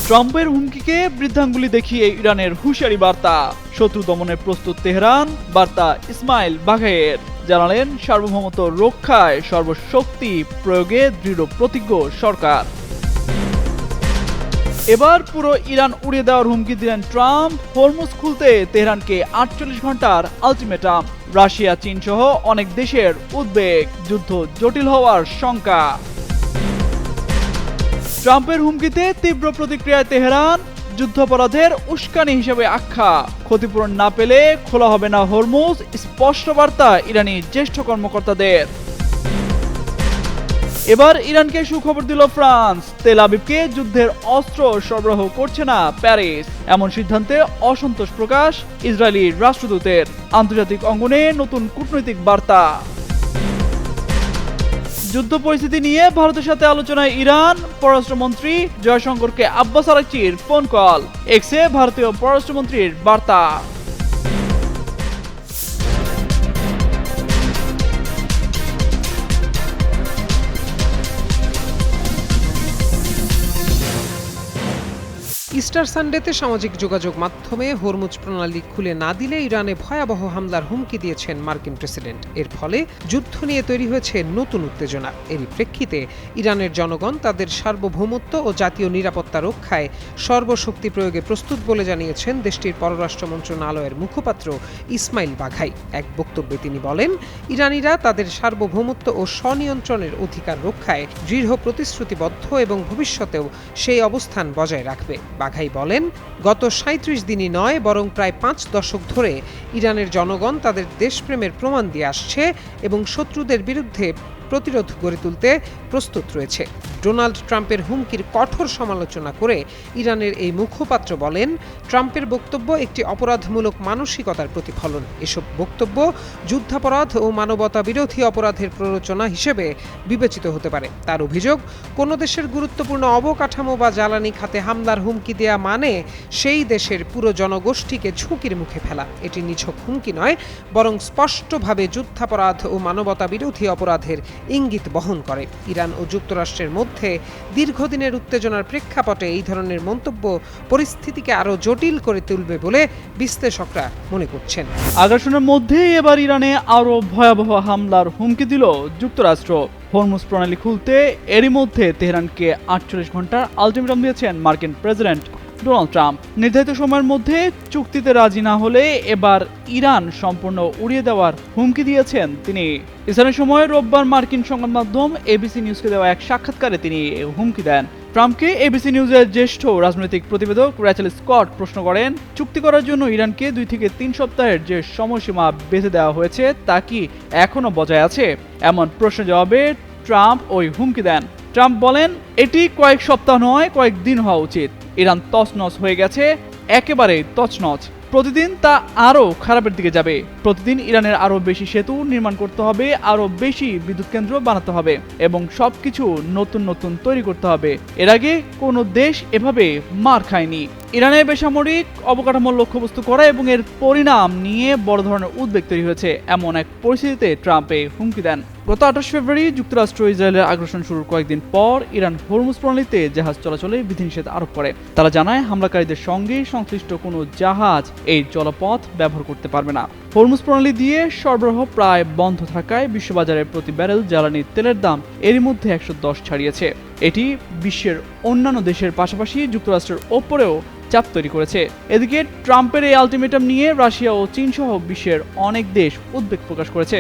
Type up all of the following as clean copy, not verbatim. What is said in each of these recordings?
ট্রাম্পের হুমকিকে বৃদ্ধাঙ্গুলি দেখিয়ে ইরানের হুঁশিয়ারি বার্তা, শত্রু দমনে প্রস্তুত তেহরান। বার্তা ইসমাইল বাঘাইয়ের, জানালেন সার্বভৌমত্ব রক্ষায় সর্বশক্তি প্রয়োগে দৃঢ় প্রতিজ্ঞ সরকার। এবার পুরো ইরান উড়িয়ে দেওয়ার হুমকি দিলেন ট্রাম্প। হরমুজ খুলতে তেহরানকে 48 ঘন্টার আলটিমেটাম। রাশিয়া, চীন সহ অনেক দেশের উদ্বেগ, যুদ্ধ জটিল হওয়ার শঙ্কা। ট্রাম্পের হুমকিতে তীব্র প্রতিক্রিয়ায় তেহরান, যুদ্ধাপরাধের উস্কানি হিসেবে আখ্যা। ক্ষতিপূরণ না পেলে খোলা হবে না হরমুজ, স্পষ্ট বার্তা ইরানি জ্যেষ্ঠ কর্মকর্তাদের। এবার ইরানকে সুখবর দিল ফ্রান্স। তেল আবিবকে যুদ্ধের অস্ত্র সরবরাহ করছে না প্যারিস, এমন সিদ্ধান্তে অসন্তোষ প্রকাশ ইসরায়েলি রাষ্ট্রদূতের। আন্তর্জাতিক অঙ্গনে নতুন কূটনৈতিক বার্তা। যুদ্ধ পরিস্থিতি নিয়ে ভারতের সাথে আলোচনায় ইরান। পররাষ্ট্রমন্ত্রী জয়শঙ্করকে আব্বাস আরাকচির ফোন কল। এক্সে ভারতীয় পররাষ্ট্রমন্ত্রীর বার্তা। ইস্টার সানডেতে সামাজিক যোগাযোগ মাধ্যমে হরমুজ প্রণালী খুলে না দিলে ইরানে ভয়াবহ হামলার হুমকি দিয়েছেন মার্কিন প্রেসিডেন্ট। এর ফলে যুদ্ধ নিয়ে তৈরি হয়েছে নতুন উত্তেজনা। এরই প্রেক্ষিতে ইরানের জনগণ তাদের সার্বভৌমত্ব ও জাতীয় নিরাপত্তা রক্ষায় সর্বশক্তি প্রয়োগে প্রস্তুত বলে জানিয়েছেন দেশটির পররাষ্ট্র মন্ত্রণালয়ের মুখপাত্র ইসমাইল বাঘাই। এক বক্তব্যে তিনি বলেন, ইরানিরা তাদের সার্বভৌমত্ব ও স্বনিয়ন্ত্রণের অধিকার রক্ষায় দৃঢ় প্রতিশ্রুতিবদ্ধ এবং ভবিষ্যতেও সেই অবস্থান বজায় রাখবে। বাঘাই বলেন, গত ৩৭ দিনই নয় বরং প্রায় ৫ দশক ধরে ইরানের জনগণ তাদের দেশপ্রেমের প্রমাণ দিয়ে আসছে এবং শত্রুদের বিরুদ্ধে প্রতিরোধ গড়ে তুলতে প্রস্তুত রয়েছে। ডোনাল্ড ট্রাম্পের হুমকির কঠোর সমালোচনা করে ইরানের এই মুখপাত্র বলেন, ট্রাম্পের বক্তব্য একটি অপরাধমূলক মানসিকতার প্রতিফলন। এসব বক্তব্য যুদ্ধাপরাধ ও মানবতা বিরোধী অপরাধের প্ররোচনা হিসেবে বিবেচিত হতে পারে। তার অভিযোগ, কোনো দেশের গুরুত্বপূর্ণ অবকাঠামো বা জ্বালানি খাতে হামলার হুমকি দেয়া মানে সেই দেশের পুরো জনগোষ্ঠীকে ঝুঁকির মুখে ফেলা। এটি নিছক হুমকি নয়, বরং স্পষ্টভাবে যুদ্ধাপরাধ ও মানবতা বিরোধী অপরাধের ইঙ্গিত বহন করে। ইরান ও যুক্তরাষ্ট্রের মধ্যে দীর্ঘদিনের উত্তেজনার প্রেক্ষাপটে এই ধরনের মন্তব্য পরিস্থিতিকে আরও জটিল করে তুলবে বলে বিশ্লেষকরা মনে করছেন। আগ্রাসনের মধ্যেই এবার ইরানে আরও ভয়াবহ হামলার হুমকি দিল যুক্তরাষ্ট্র। হরমুজ প্রণালী খুলতে এরই মধ্যে তেহরানকে 48 ঘন্টার আলটিমেটাম দিয়েছেন মার্কিন প্রেসিডেন্ট ডোনাল্ড ট্রাম্প। নির্ধারিত সময়ের মধ্যে চুক্তিতে রাজি না হলে এবার ইরান সম্পূর্ণ উড়িয়ে দেওয়ার হুমকি দিয়েছেন তিনি। স্থানীয় সময় রোববার মার্কিন সংবাদ মাধ্যম এবিসি নিউজকে দেওয়া এক সাক্ষাৎকারে তিনি হুমকি দেন। ট্রাম্পকে এবিসি নিউজের জ্যেষ্ঠ রাজনৈতিক প্রতিবেদক র্যাচেল স্কট প্রশ্ন করেন, চুক্তি করার জন্য ইরানকে 2 থেকে 3 সপ্তাহের যে সময়সীমা বেঁধে দেওয়া হয়েছে তা কি এখনো বজায় আছে? এমন প্রশ্নের জবাবে ট্রাম্প ওই হুমকি দেন। ট্রাম্প বলেন, এটি কয়েক সপ্তাহ নয়, কয়েকদিন হওয়া উচিত। ইরান তছনছ হয়ে গেছে, একেবারে তছনছ। প্রতিদিন তা আরও খারাপের দিকে যাবে। প্রতিদিন ইরানের আরও বেশি সেতু নির্মাণ করতে হবে, আরও বেশি বিদ্যুৎ কেন্দ্র বানাতে হবে এবং সবকিছু নতুন নতুন তৈরি করতে হবে। এর আগে কোনো দেশ এভাবে মার খায়নি। ইরানের বেসামরিক অবকাঠামোর লক্ষ্যবস্তু করা এবং এর পরিণাম নিয়ে বড় ধরনের উদ্বেগ তৈরি হয়েছে, এমন এক পরিস্থিতিতে ট্রাম্প হুমকি দেন। গত 28 ফেব্রুয়ারি যুক্তরাষ্ট্র ইসরায়েলের আগ্রাসন শুরুর কয়েকদিন পর ইরান হরমুজ প্রণালীতে জাহাজ চলাচলে বিধিনিষেধ আরোপ করে। তারা জানায়, হামলাকারীদের সঙ্গে সংশ্লিষ্ট কোনো জাহাজ এই জলপথ ব্যবহার করতে পারবে না। হরমুজ প্রণালী দিয়ে সরবরাহ প্রায় বন্ধ থাকায় বিশ্ববাজারে প্রতি ব্যারেল জ্বালানি তেলের দাম এরই মধ্যে 110 ছাড়িয়েছে। এটি বিশ্বের অন্যান্য দেশের পাশাপাশি যুক্তরাষ্ট্রের ওপরেও চাপ তৈরি করেছে। এদিকে ট্রাম্পের এই আলটিমেটাম নিয়ে রাশিয়া ও চীন সহ বিশ্বের অনেক দেশ উদ্বেগ প্রকাশ করেছে।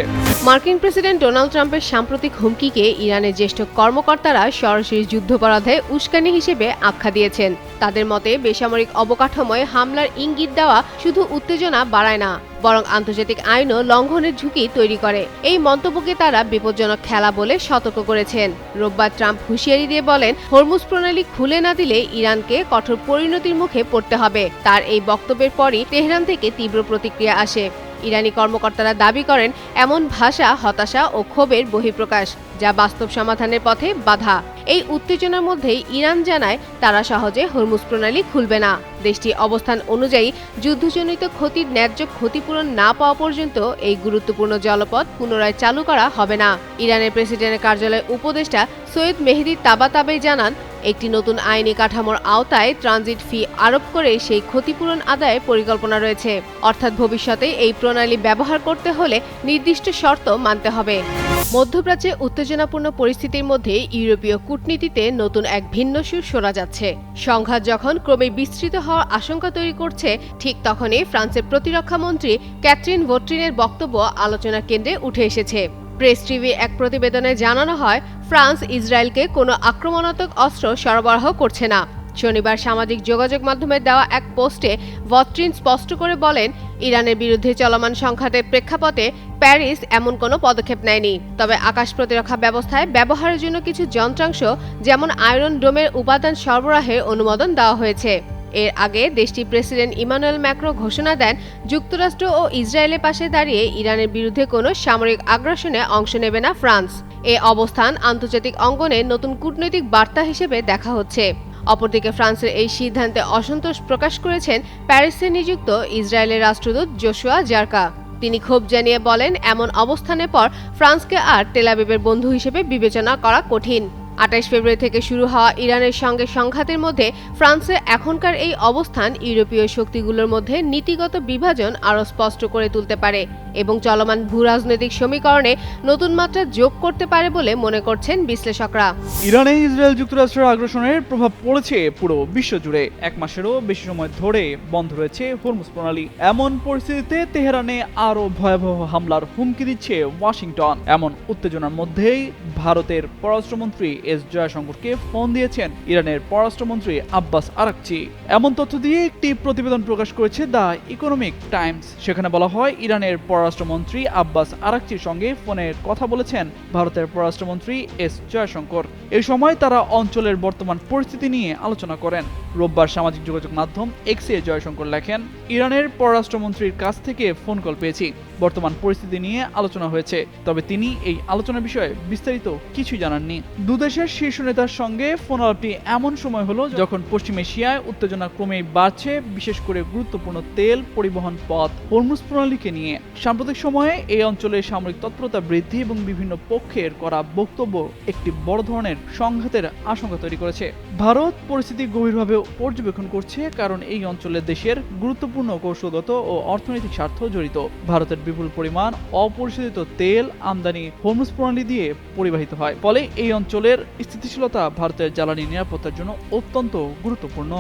মার্কিন প্রেসিডেন্ট ডোনাল্ড ট্রাম্পের সাম্প্রতিক হুমকিকে ইরানের জ্যেষ্ঠ কর্মকর্তারা সরাসরি যুদ্ধাপরাধে উস্কানি হিসেবে আখ্যা দিয়েছেন। তাদের মতে, বেসামরিক অবকাঠামোয় হামলার ইঙ্গিত দেওয়া শুধু উত্তেজনা বাড়ায় না, বরং আন্তর্জাতিক আইনও লঙ্ঘনের ঝুঁকি তৈরি করে। এই মন্তব্যকে তারা বিপজ্জনক খেলা বলে সতর্ক করেছেন। রোববার ট্রাম্প হুঁশিয়ারি দিয়ে বলেন, হরমুজ প্রণালী খুলে না দিলে ইরানকে কঠোর পরিণতির মুখে পড়তে হবে। তার এই বক্তব্যের পরই তেহরান থেকে তীব্র প্রতিক্রিয়া আসে। ইরানি কর্মকর্তারা দাবি করেন, এমন ভাষা হতাশা ও ক্ষোভের বহিঃপ্রকাশ, যা বাস্তব সমাধানের পথে বাধা। এই উত্তেজনার মধ্যেই ইরান জানায় তারা সহজে হরমুজ প্রণালী খুলবে না। দেশটির অবস্থান অনুযায়ী যুদ্ধজনিত ক্ষতির ন্যায্য ক্ষতিপূরণ না পাওয়া পর্যন্ত এই গুরুত্বপূর্ণ জলপথ পুনরায় চালু করা হবে না। ইরানের প্রেসিডেন্টের কার্যালয়ের উপদেষ্টা সৈয়দ মেহেদি তাবাতাবেই জানান, একটি নতুন আইনি কাঠামোর আওতায় ট্রানজিট ফি আরোপ করে সেই ক্ষতিপূরণ আদায়ের পরিকল্পনা রয়েছে। অর্থাৎ ভবিষ্যতে এই প্রণালী ব্যবহার করতে হলে নির্দিষ্ট শর্ত মানতে হবে। মধ্যপ্রাচ্যে উত্তেজনাপূর্ণ পরিস্থিতির মধ্যে ইউরোপীয় কূটনীতিতে নতুন এক ভিন্ন সুর শোনা যাচ্ছে। সংঘাত যখন ক্রমে বিস্তৃত হওয়ার আশঙ্কা তৈরি করছে, ঠিক তখনই ফ্রান্সের প্রতিরক্ষা মন্ত্রী ক্যাথরিন ভোট্রিনের বক্তব্য আলোচনার কেন্দ্রে উঠে এসেছে। প্রেস টিভির এক প্রতিবেদনে জানানো হয়, ফ্রান্স ইসরায়েলকে কোনো আক্রমণাত্মক অস্ত্র সরবরাহ করছে না। শনিবার সামাজিক যোগাযোগ মাধ্যমে দেওয়া এক পোস্টে ভট্রিন স্পষ্ট করে বলেন, ইরানের বিরুদ্ধে চলমান সংঘাতের প্রেক্ষাপটে প্যারিস এমন কোনো পদক্ষেপ নেয়নি। তবে আকাশ প্রতিরক্ষা ব্যবস্থায় ব্যবহারের জন্য কিছু যন্ত্রাংশ যেমন আয়রন ডোমের উপাদান সরবরাহের অনুমোদন দেওয়া হয়েছে। এর আগে দেশটির প্রেসিডেন্ট ইমানুয়েল ম্যাক্রো ঘোষণা দেন, যুক্তরাষ্ট্র ও ইসরায়েলের পাশে দাঁড়িয়ে ইরানের বিরুদ্ধে কোনো সামরিক আগ্রাসনে অংশ নেবে না ফ্রান্স। এ অবস্থান আন্তর্জাতিক অঙ্গনে নতুন কূটনৈতিক বার্তা হিসেবে দেখা হচ্ছে। অপরদিকে ফ্রান্সের এই সিদ্ধান্তে অসন্তোষ প্রকাশ করেছেন প্যারিসে নিযুক্ত ইসরায়েলের রাষ্ট্রদূত জোশুয়া জারকা। তিনি ক্ষোভ জানিয়ে বলেন, এমন অবস্থানের পর ফ্রান্সকে আর তেল আবিবের বন্ধু হিসেবে বিবেচনা করা কঠিন। ২৮ ফেব্রুয়ারি থেকে শুরু হওয়া ইরানের সঙ্গে সংঘাতের মধ্যে ফ্রান্সের এখনকার এই অবস্থান ইউরোপীয় শক্তিগুলোর মধ্যে নীতিগত বিভাজন আরও স্পষ্ট করে তুলতে পারে এবং চলমান ভূরাজনৈতিক সমীকরণে নতুন মাত্রা যোগ করতে পারে বলে মনে করছেন বিশ্লেষকরা। ইরানে ইসরায়েল যুক্তরাষ্ট্রের আগ্রাসনের প্রভাব পড়েছে পুরো বিশ্ব জুড়ে। এক মাসেরও বেশি সময় ধরে বন্ধ রয়েছে হরমুজ প্রণালী। এমন পরিস্থিতিতে তেহরানে আরও ভয়াবহ হামলার হুমকি দিচ্ছে ওয়াশিংটন। এমন উত্তেজনার মধ্যেই ভারতের পররাষ্ট্রমন্ত্রী এস জয়শঙ্করকে ফোন দিয়েছেন ইরানের পররাষ্ট্রমন্ত্রী আব্বাস আরাকচি। এমন তথ্য দিয়ে একটি প্রতিবেদন প্রকাশ করেছে দ্য ইকোনমিক টাইমস। সেখানে বলা হয়, ইরানের পররাষ্ট্রমন্ত্রী আব্বাস আরাকচির সঙ্গে ফোনে কথা বলেছেন ভারতের পররাষ্ট্রমন্ত্রী এস জয়শঙ্কর। এই সময় তারা অঞ্চলের বর্তমান পরিস্থিতি নিয়ে আলোচনা করেন। রোববার সামাজিক যোগাযোগ মাধ্যম এক্সে জয়শঙ্কর লেখেন, ইরানের পররাষ্ট্রমন্ত্রীর কাছ থেকে ফোন কল পেয়েছি। বর্তমান পরিস্থিতি নিয়ে আলোচনা হয়েছে, তবে তিনি এই আলোচনার বিষয়ে বিস্তারিত কিছুই জানাননি। দুদেশের শীর্ষ নেতার সঙ্গে ফোন আলাপটি এমন সময় হলো যখন পশ্চিম এশিয়ায় উত্তেজনা ক্রমেই বাড়ছে, বিশেষ করে গুরুত্বপূর্ণ তেল পরিবহন পথ হরমুজ প্রণালীকে নিয়ে। সাম্প্রতিক সময়ে এই অঞ্চলে সামরিক তৎপরতা বৃদ্ধি এবং বিভিন্ন পক্ষের করা বক্তব্য একটি বড় ধরনের সংঘাতের আশঙ্কা তৈরি করেছে। ভারত পরিস্থিতি গভীরভাবে পর্যবেক্ষণ করছে, কারণ এই অঞ্চলে দেশের গুরুত্বপূর্ণ কৌশলগত ও অর্থনৈতিক স্বার্থ জড়িত। ভারতের বিপুল পরিমাণ অপরিশোধিত তেল আমদানি হরমুজ প্রণালী দিয়ে পরিবাহিত হয়, ফলে এই অঞ্চলের স্থিতিশীলতা ভারতের জ্বালানি নিরাপত্তার জন্য অত্যন্ত গুরুত্বপূর্ণ।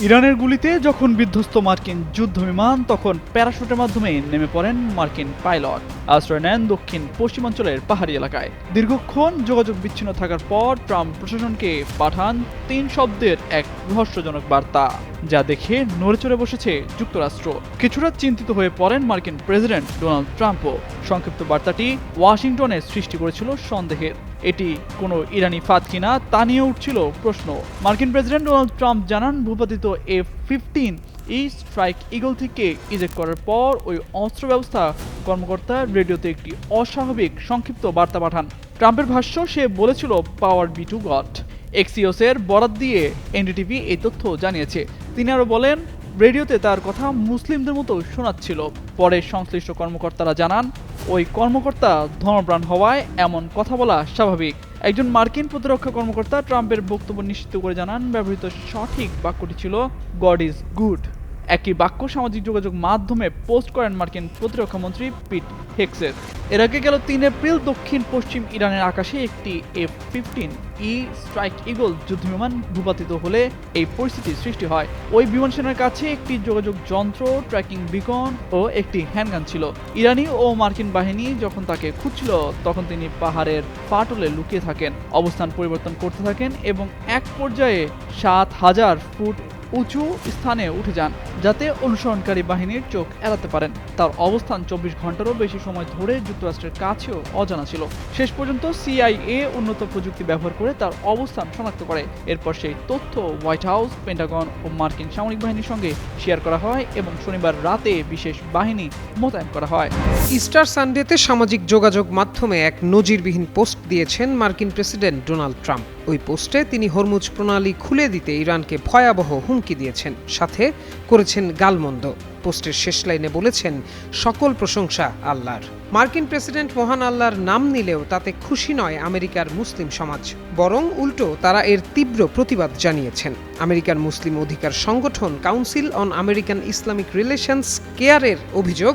ইরানের গুলিতে যখন বিধ্বস্ত মার্কিন যুদ্ধ বিমান, তখন প্যারাশুটের মাধ্যমে নেমে পড়েন মার্কিন পাইলট। আশ্রয় নেন দক্ষিণ পশ্চিমাঞ্চলের পাহাড়ি এলাকায়। দীর্ঘক্ষণ যোগাযোগ বিচ্ছিন্ন থাকার পর ট্রাম্প প্রশাসনকে পাঠান ৩ শব্দের এক রহস্যজনক বার্তা, যা দেখে নড়েচড়ে বসেছে যুক্তরাষ্ট্র। কিছুটা চিন্তিত হয়ে পড়েন মার্কিন প্রেসিডেন্ট ডোনাল্ড ট্রাম্পও। সংক্ষিপ্ত বার্তাটি ওয়াশিংটনে সৃষ্টি করেছিল সন্দেহের। এটি কোনো ইরানি ফাঁদ কিনা তা নিয়ে উঠছিল প্রশ্ন। মার্কিন প্রেসিডেন্ট ডোনাল্ড ট্রাম্প জানান, ভূপাতিত F-15 স্ট্রাইক ইগল থেকে ইজেক্ট করার পর ওই অস্ত্র ব্যবস্থা কর্মকর্তা রেডিওতে একটি অস্বাভাবিক সংক্ষিপ্ত বার্তা পাঠান। ট্রাম্পের ভাষ্য, সে বলেছিল পাওয়ার বি টু গড। এক্সিওসের বরাত দিয়ে এনডিটিভি এই তথ্য জানিয়েছে। তিনি আরও বলেন, রেডিওতে তার কথা মুসলিমদের মতো শোনাচ্ছিল। পরে সংশ্লিষ্ট কর্মকর্তারা জানান, ওই কর্মকর্তা ধর্মপ্রাণ হওয়ায় এমন কথা বলা স্বাভাবিক। একজন মার্কিন প্রতিরক্ষা কর্মকর্তা ট্রাম্পের বক্তব্য নিশ্চিত করে জানান, ব্যবহৃত সঠিক বাক্যটি ছিল গড ইজ গুড। একই বাক্য সামাজিক যোগাযোগ মাধ্যমে পোস্ট করেন মার্কিন প্রতিরক্ষা মন্ত্রী পিট হেক্সেট। এর আগে গেল ৩ এপ্রিল দক্ষিণ পশ্চিম ইরানের আকাশে একটি F-15 স্ট্রাইক ইগল যুদ্ধবিমান ভূপাতিত হলে এই পরিস্থিতির সৃষ্টি হয়। ওই বিমান সেনার কাছে একটি যোগাযোগ যন্ত্র, ট্র্যাকিং বিকন ও একটি হ্যান্ডগান ছিল। ইরানি ও মার্কিন বাহিনী যখন তাকে খুঁজছিল, তখন তিনি পাহাড়ের ফাটলে লুকিয়ে থাকেন, অবস্থান পরিবর্তন করতে থাকেন এবং এক পর্যায়ে ৭,০০০ ফুট উঁচু স্থানে উঠে যান, যাতে অনুসরণকারী বাহিনীর চোখ এড়াতে পারেন। তার অবস্থান ২৪ ঘন্টারও বেশি সময় ধরে যুক্তরাষ্ট্রের কাছেও অজানা ছিল। শেষ পর্যন্ত CIA উন্নত প্রযুক্তি ব্যবহার করে তার অবস্থান শনাক্ত করে। এরপর সেই তথ্য হোয়াইট হাউস, পেন্টাগন ও মার্কিন সামরিক বাহিনীর সঙ্গে শেয়ার করা হয় এবং শনিবার রাতে বিশেষ বাহিনী মোতায়েন করা হয়। ইস্টার সানডেতে সামাজিক যোগাযোগ মাধ্যমে এক নজিরবিহীন পোস্ট দিয়েছেন মার্কিন প্রেসিডেন্ট ডোনাল্ড ট্রাম্প। ওই পোস্টে তিনি হরমুজ প্রণালী খুলে দিতে ইরানকে ভয়াবহ হুমকি দিয়েছেন, সাথে করেছেন গালমন্দ। পোস্টের শেষ লাইনে বলেছেন, সকল প্রশংসা আল্লাহর। মার্কিন প্রেসিডেন্ট মহান আল্লাহর নাম নিলেও তাতে খুশি নয় আমেরিকার মুসলিম সমাজ, বরং উল্টো তারা এর তীব্র প্রতিবাদ জানিয়েছেন। আমেরিকার মুসলিম অধিকার সংগঠন council on American Islamic relations কেয়ারের অভিযোগ,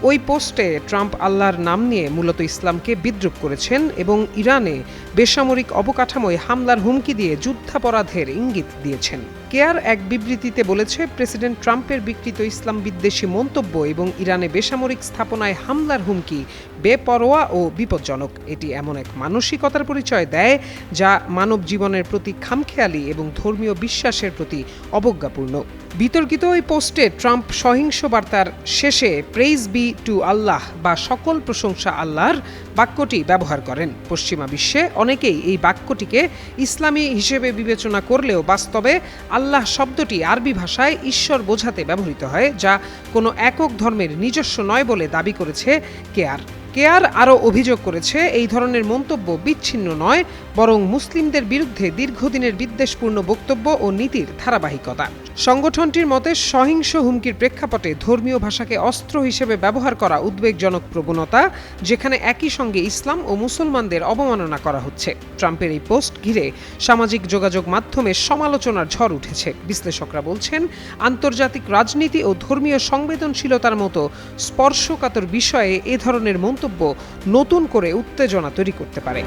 ওই পোস্টে ট্রাম্প আল্লাহর নাম নিয়ে মূলত ইসলামকে বিদ্রূপ করেছেন এবং ইরানে বেসামরিক অবকাঠামোয় হামলার হুমকি দিয়ে যুদ্ধাপরাধের ইঙ্গিত দিয়েছেন। কেয়ার এক বিবৃতিতে বলেছে, প্রেসিডেন্ট ট্রাম্পের বিকৃত ইসলাম বিদ্বেষী মন্তব্য এবং ইরানে বেসামরিক স্থাপনায় হামলার হুমকি বেপরোয়া ও বিপজ্জনক। এটি এমন এক মানসিকতার পরিচয় দেয় যা মানব জীবনের প্রতি খামখেয়ালি এবং ধর্মীয় বিশ্বাসের প্রতি অবজ্ঞাপূর্ণ। বিতর্কিত ওই পোস্টে ট্রাম্প সহিংস বার্তার শেষে প্রেইজ বি টু আল্লাহ বা সকল প্রশংসা আল্লাহর বাক্যটি ব্যবহার করেন। পশ্চিমা বিশ্বে অনেকেই এই বাক্যটিকে ইসলামী হিসেবে বিবেচনা করলেও বাস্তবে আল্লাহ শব্দটি আরবি ভাষায় ঈশ্বর বোঝাতে ব্যবহৃত হয়, যা কোনো একক ধর্মের নিজস্ব নয় বলে দাবি করেছে কেয়ার। কেয়ার আরও অভিযোগ করেছে, এই ধরনের মন্তব্য বিচ্ছিন্ন নয়, বরং মুসলিমদের বিরুদ্ধে দীর্ঘদিনের বিদ্বেষপূর্ণ বক্তব্য ও নীতির ধারাবাহিকতা। সংগঠনটির মতে, সহিংস হুমকির প্রেক্ষাপটে ধর্মীয় ভাষাকে অস্ত্র হিসেবে ব্যবহার করা উদ্বেগজনক প্রবণতা, যেখানে একই সঙ্গে ইসলাম ও মুসলমানদের অবমাননা করা হচ্ছে। ট্রাম্পের এই পোস্ট ঘিরে সামাজিক যোগাযোগ মাধ্যমে সমালোচনার ঝড় উঠেছে। বিশ্লেষকরা বলছেন, আন্তর্জাতিক রাজনীতি ও ধর্মীয় সংবেদনশীলতার মতো স্পর্শকাতর বিষয়ে এ ধরনের মন্তব্য নতুন করে উত্তেজনা তৈরি করতে পারে।